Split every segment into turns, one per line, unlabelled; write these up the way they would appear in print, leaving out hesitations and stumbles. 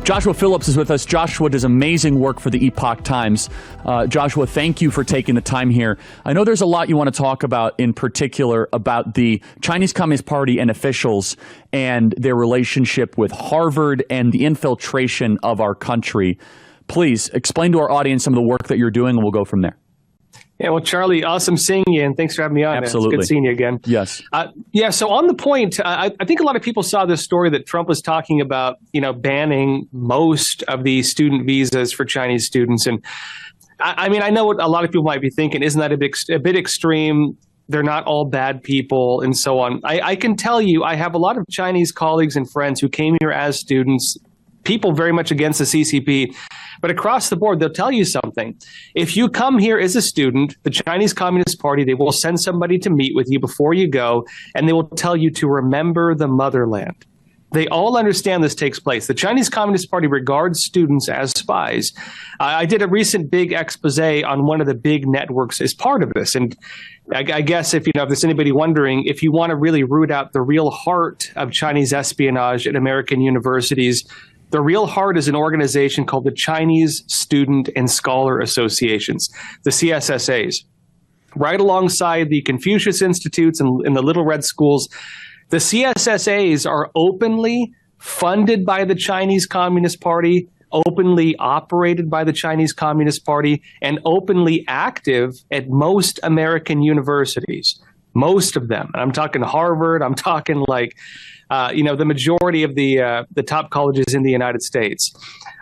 Joshua Phillips is with us. Joshua does amazing work for the Epoch Times. Joshua, thank you for taking the time here. I know there's a lot you want to talk about, in particular about the Chinese Communist Party and officials and their relationship with Harvard and the infiltration of our country. Please explain to our audience some of the work that you're doing, and we'll go from there.
Yeah, well, Charlie, awesome seeing you, and thanks for having me on.
Absolutely.
It's good seeing you again.
Yes.
So on the point, I think a lot of people saw this story that Trump was talking about, banning most of the student visas for Chinese students. And I mean, I know what a lot of people might be thinking. Isn't that a bit extreme? They're not all bad people and so on. I can tell you, I have a lot of Chinese colleagues and friends who came here as students, people very much against the CCP. But across the board, they'll tell you something. If you come here as a student, the Chinese Communist Party, they will send somebody to meet with you before you go, and they will tell you to remember the motherland. They all understand this takes place. The Chinese Communist Party regards students as spies. I did a recent big expose on one of the big networks as part of this. And I guess if there's anybody wondering, if you want to really root out the real heart of Chinese espionage at American universities, the real heart is an organization called the Chinese Student and Scholar Associations, the CSSAs. Right alongside the Confucius Institutes and the Little Red Schools, the CSSAs are openly funded by the Chinese Communist Party, openly operated by the Chinese Communist Party, and openly active at most American universities. Most of them. And I'm talking Harvard. I'm talking the majority of the top colleges in the United States.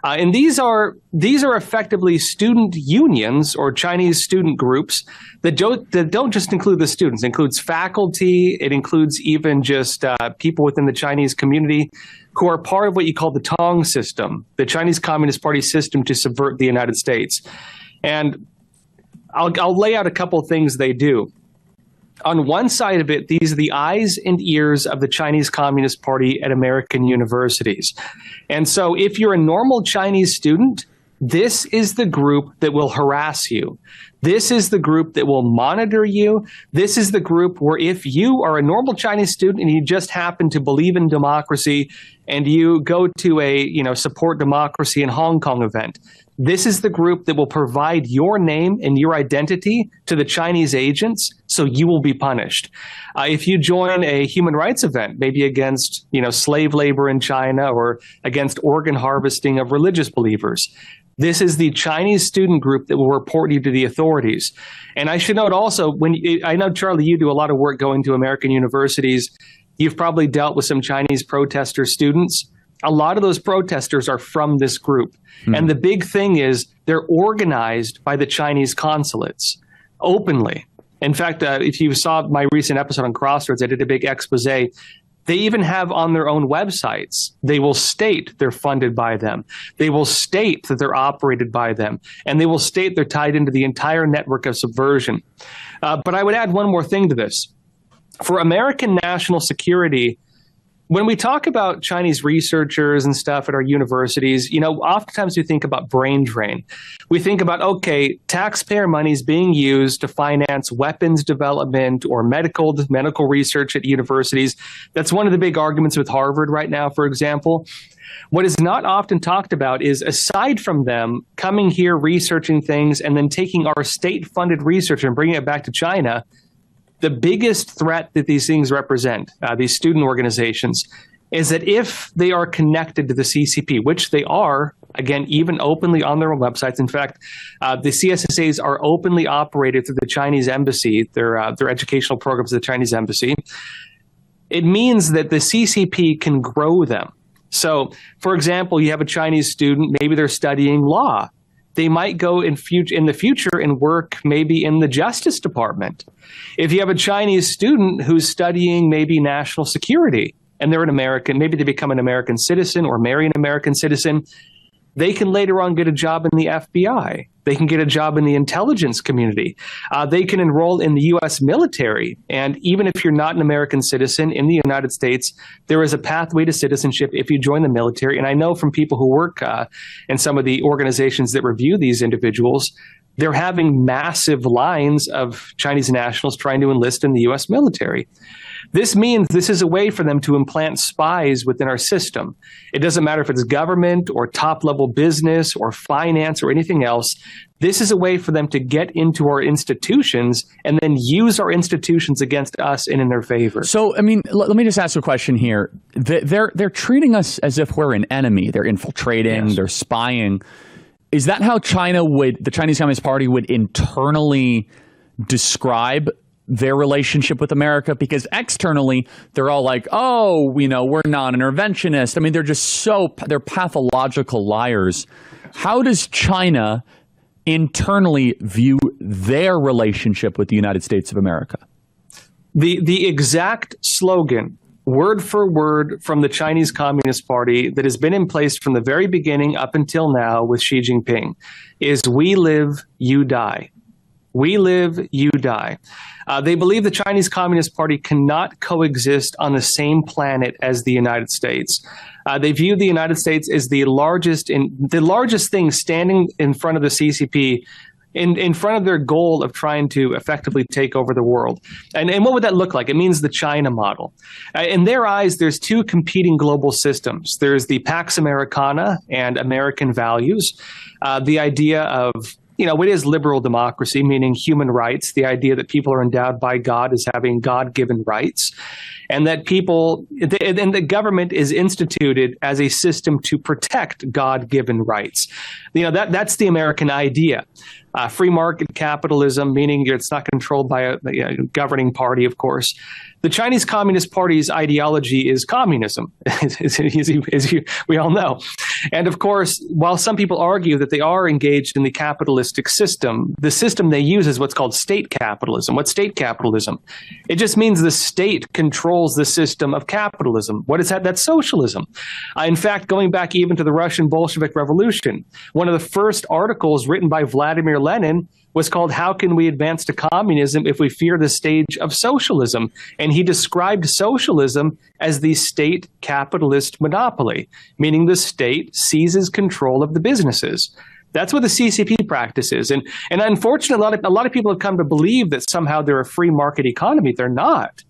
And these are effectively student unions or Chinese student groups that don't just include the students. It includes faculty. It includes even just people within the Chinese community who are part of what you call the Tong system, the Chinese Communist Party system to subvert the United States. And I'll lay out a couple of things they do. On one side of it, these are the eyes and ears of the Chinese Communist Party at American universities. And so if you're a normal Chinese student, this is the group that will harass you. This is the group that will monitor you. This is the group where if you are a normal Chinese student and you just happen to believe in democracy and you go to a, support democracy in Hong Kong event, this is the group that will provide your name and your identity to the Chinese agents, so you will be punished. If you join a human rights event, maybe against, slave labor in China or against organ harvesting of religious believers, this is the Chinese student group that will report you to the authorities. And I should note also, I know, Charlie, you do a lot of work going to American universities. You've probably dealt with some Chinese protester students. A lot of those protesters are from this group. And the big thing is they're organized by the Chinese consulates openly. In fact, if you saw my recent episode on Crossroads, I did a big expose. They even have on their own websites, they will state they're funded by them. They will state that they're operated by them. And they will state they're tied into the entire network of subversion. But I would add one more thing to this. For American national security, when we talk about Chinese researchers and stuff at our universities, oftentimes we think about brain drain. We think about, okay, taxpayer money is being used to finance weapons development or medical research at universities. That's one of the big arguments with Harvard right now, for example. What is not often talked about is, aside from them coming here, researching things, and then taking our state-funded research and bringing it back to China, the biggest threat that these things represent, these student organizations, is that if they are connected to the CCP, which they are, again, even openly on their own websites. In fact, the CSSAs are openly operated through the Chinese embassy, their educational programs of the Chinese embassy. It means that the CCP can grow them. So, for example, you have a Chinese student, maybe they're studying law. They might go in the future and work maybe in the Justice Department. If you have a Chinese student who's studying maybe national security and they're an American, maybe they become an American citizen or marry an American citizen, they can later on get a job in the FBI. They can get a job in the intelligence community. They can enroll in the U.S. military. And even if you're not an American citizen in the United States, there is a pathway to citizenship if you join the military. And I know from people who work in some of the organizations that review these individuals, they're having massive lines of Chinese nationals trying to enlist in the U.S. military. This means this is a way for them to implant spies within our system. It doesn't matter if it's government or top-level business or finance or anything else. This is a way for them to get into our institutions and then use our institutions against us and in their favor.
So, I mean, let me just ask a question here. They're treating us as if we're an enemy. They're infiltrating,
Yes.
They're spying. Is that how the Chinese Communist Party would internally describe their relationship with America? Because externally, they're all like, oh, we're non-interventionist. I mean, they're pathological liars. How does China internally view their relationship with the United States of America?
The exact slogan, word for word, from the Chinese Communist Party that has been in place from the very beginning up until now with Xi Jinping is, "We live, you die." We live, you die. They believe the Chinese Communist Party cannot coexist on the same planet as the United States. They view the United States as the largest thing standing in front of the CCP, in front of their goal of trying to effectively take over the world. And what would that look like? It means the China model. In their eyes, there's two competing global systems. There's the Pax Americana and American values, the idea of what is liberal democracy, meaning human rights, the idea that people are endowed by God as having God-given rights, and that the government is instituted as a system to protect God-given rights. That's the American idea. Free market capitalism, meaning it's not controlled by a governing party, of course. The Chinese Communist Party's ideology is communism, as we all know. And of course, while some people argue that they are engaged in the capitalistic system, the system they use is what's called state capitalism. What's state capitalism? It just means the state controls the system of capitalism. What is that? That's socialism. In fact, going back even to the Russian Bolshevik Revolution, one of the first articles written by Vladimir Lenin was called "How Can We Advance to Communism If We Fear the Stage of Socialism?" And he described socialism as the state capitalist monopoly, meaning the state seizes control of the businesses. That's what the CCP practices. And unfortunately, a lot of people have come to believe that somehow they're a free market economy. They're not.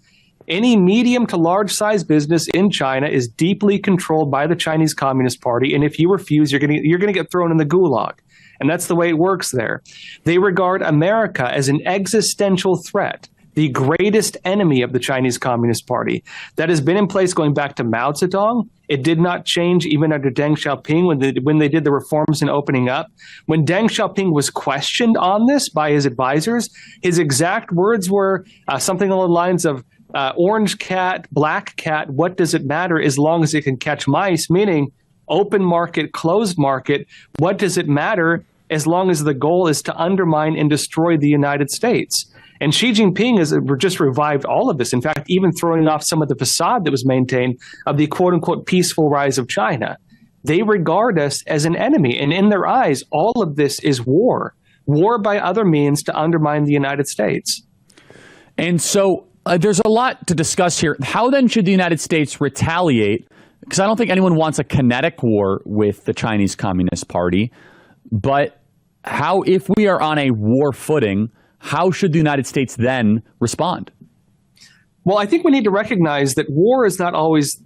Any medium to large size business in China is deeply controlled by the Chinese Communist Party. And if you refuse, you're going to get thrown in the gulag. And that's the way it works there. They regard America as an existential threat, the greatest enemy of the Chinese Communist Party. That has been in place going back to Mao Zedong. It did not change even under Deng Xiaoping when they did the reforms and opening up. When Deng Xiaoping was questioned on this by his advisors, his exact words were something along the lines of, orange cat, black cat, what does it matter as long as it can catch mice? Meaning, open market, closed market, what does it matter as long as the goal is to undermine and destroy the United States? And Xi Jinping has just revived all of this. In fact, even throwing off some of the facade that was maintained of the quote-unquote peaceful rise of China. They regard us as an enemy. And in their eyes, all of this is war by other means to undermine the United States.
And so there's a lot to discuss here. How then should the United States retaliate? Because I don't think anyone wants a kinetic war with the Chinese Communist Party. But how, if we are on a war footing, how should the United States then respond?
Well, I think we need to recognize that war is not always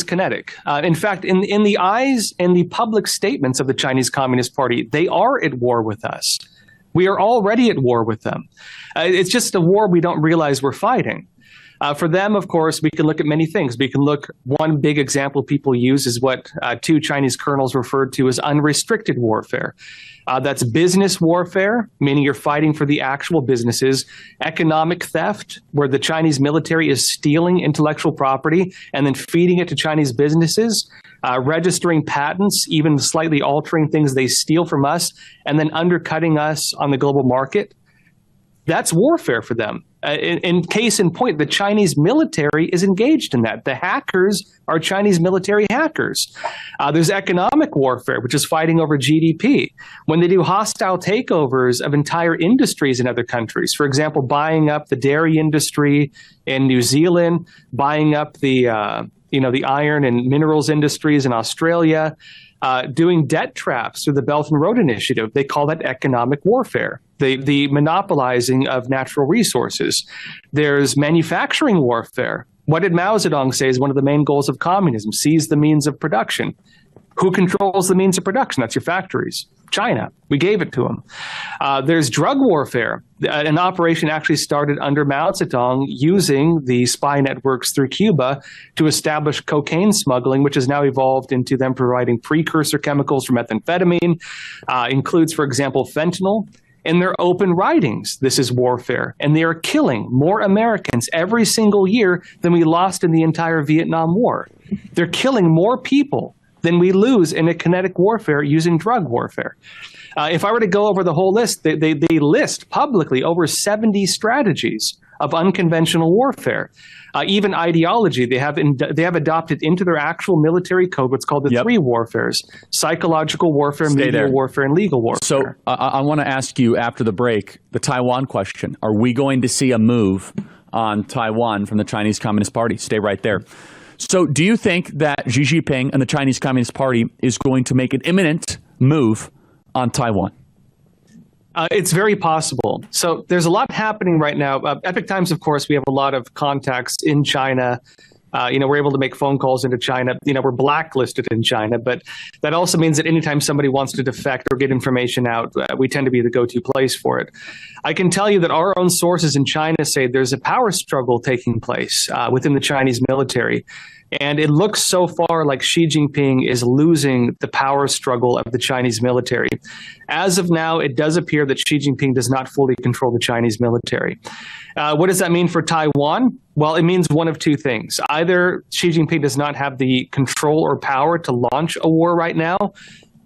kinetic. In fact, in the eyes and the public statements of the Chinese Communist Party, they are at war with us. We are already at war with them. It's just a war we don't realize we're fighting. For them, of course, we can look at many things. We can look, one big example people use is what two Chinese colonels referred to as unrestricted warfare. That's business warfare, meaning you're fighting for the actual businesses. Economic theft, where the Chinese military is stealing intellectual property and then feeding it to Chinese businesses. Registering patents, even slightly altering things they steal from us, and then undercutting us on the global market. That's warfare for them. In case in point, the Chinese military is engaged in that. The hackers are Chinese military hackers. There's economic warfare, which is fighting over GDP. When they do hostile takeovers of entire industries in other countries, for example, buying up the dairy industry in New Zealand, buying up the iron and minerals industries in Australia, doing debt traps through the Belt and Road Initiative. They call that economic warfare, the monopolizing of natural resources. There's manufacturing warfare. What did Mao Zedong say is one of the main goals of communism? Seize the means of production. Who controls the means of production? That's your factories. China. We gave it to them. There's drug warfare. An operation actually started under Mao Zedong using the spy networks through Cuba to establish cocaine smuggling, which has now evolved into them providing precursor chemicals for methamphetamine, includes, for example, fentanyl. In their open writings, this is warfare. And they are killing more Americans every single year than we lost in the entire Vietnam War. They're killing more people than we lose in a kinetic warfare using drug warfare. If I were to go over the whole list, they list publicly over 70 strategies of unconventional warfare. Even ideology, they have adopted into their actual military code what's called the three warfares: psychological warfare, media warfare, and legal warfare.
So I want to ask you after the break, the Taiwan question. Are we going to see a move on Taiwan from the Chinese Communist Party? Stay right there. So do you think that Xi Jinping and the Chinese Communist Party is going to make an imminent move on Taiwan?
It's very possible. So there's a lot happening right now. Epoch Times, of course, we have a lot of contacts in China. We're able to make phone calls into China. We're blacklisted in China, but that also means that anytime somebody wants to defect or get information out, we tend to be the go-to place for it. I can tell you that our own sources in China say there's a power struggle taking place within the Chinese military. And it looks so far like Xi Jinping is losing the power struggle of the Chinese military. As of now, it does appear that Xi Jinping does not fully control the Chinese military. What does that mean for Taiwan? Well, it means one of two things. Either Xi Jinping does not have the control or power to launch a war right now,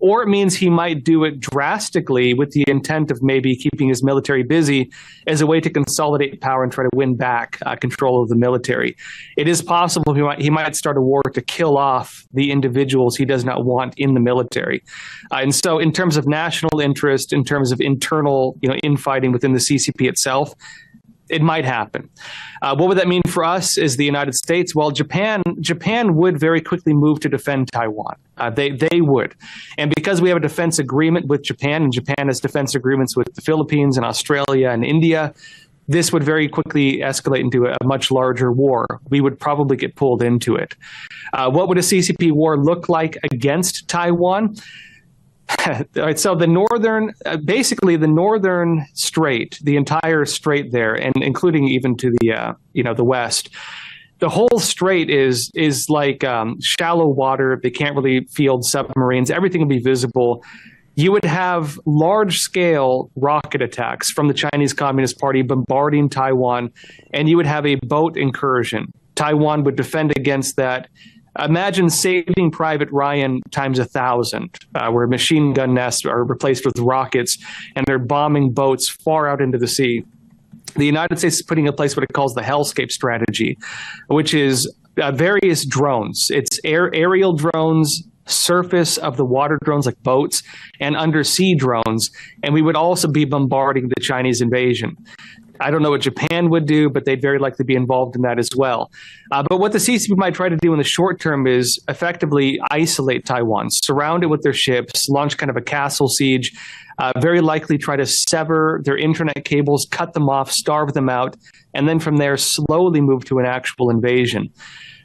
or it means he might do it drastically with the intent of maybe keeping his military busy as a way to consolidate power and try to win back control of the military. It is possible he might start a war to kill off the individuals he does not want in the military. And so in terms of national interest, in terms of internal infighting within the CCP itself, it might happen. What would that mean for us as the United States? Well, Japan would very quickly move to defend Taiwan. They would. And because we have a defense agreement with Japan, and Japan has defense agreements with the Philippines and Australia and India, this would very quickly escalate into a much larger war. We would probably get pulled into it. What would a CCP war look like against Taiwan? All right, so the northern strait, the entire strait there, and including even to the west, the whole strait is like shallow water. They can't really field submarines. Everything will be visible. You would have large-scale rocket attacks from the Chinese Communist Party bombarding Taiwan, and you would have a boat incursion. Taiwan would defend against that. Imagine Saving Private Ryan times 1,000, where machine gun nests are replaced with rockets, and they're bombing boats far out into the sea. The United States is putting in place what it calls the Hellscape strategy, which is various drones. It's aerial drones, surface of the water drones like boats, and undersea drones. And we would also be bombarding the Chinese invasion. I don't know what Japan would do, but they'd very likely be involved in that as well. But what the CCP might try to do in the short term is effectively isolate Taiwan, surround it with their ships, launch kind of a castle siege, very likely try to sever their internet cables, cut them off, starve them out, and then from there slowly move to an actual invasion.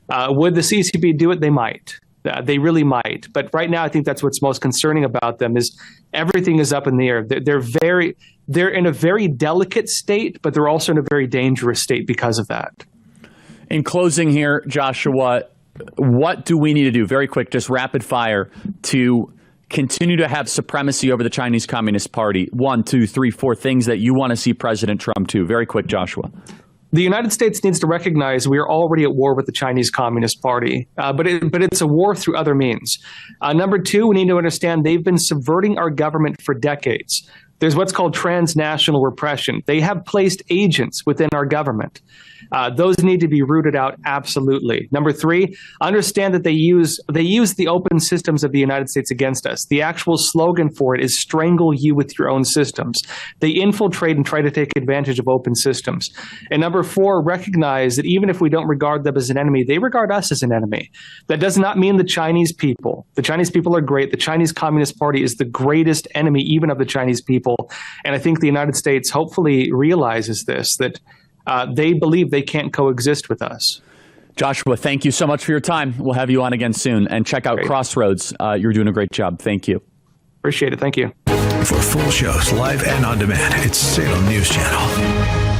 Would the CCP do it? They might. They really might. But right now, I think that's what's most concerning about them is everything is up in the air. They're in a very delicate state, but they're also in a very dangerous state because of that.
In closing here, Joshua, what do we need to do? Very quick, just rapid fire to continue to have supremacy over the Chinese Communist Party. 1, 2, 3, 4 things that you want to see President Trump do. Very quick, Joshua.
The United States needs to recognize we are already at war with the Chinese Communist Party, but it's a war through other means. Number 2, we need to understand they've been subverting our government for decades. There's what's called transnational repression. They have placed agents within our government. Those need to be rooted out absolutely. Number three, understand that they use the open systems of the United States against us. The actual slogan for it is strangle you with your own systems. They infiltrate and try to take advantage of open systems. And number four, recognize that even if we don't regard them as an enemy, they regard us as an enemy. That does not mean the Chinese people. The Chinese people are great. The Chinese Communist Party is the greatest enemy even of the Chinese people. And I think the United States hopefully realizes this, that they believe they can't coexist with us.
Joshua, thank you so much for your time. We'll have you on again soon. And check out
Great.
Crossroads. You're doing a great job. Thank you.
Appreciate it. Thank you.
For full shows, live and on demand, it's Salem News Channel.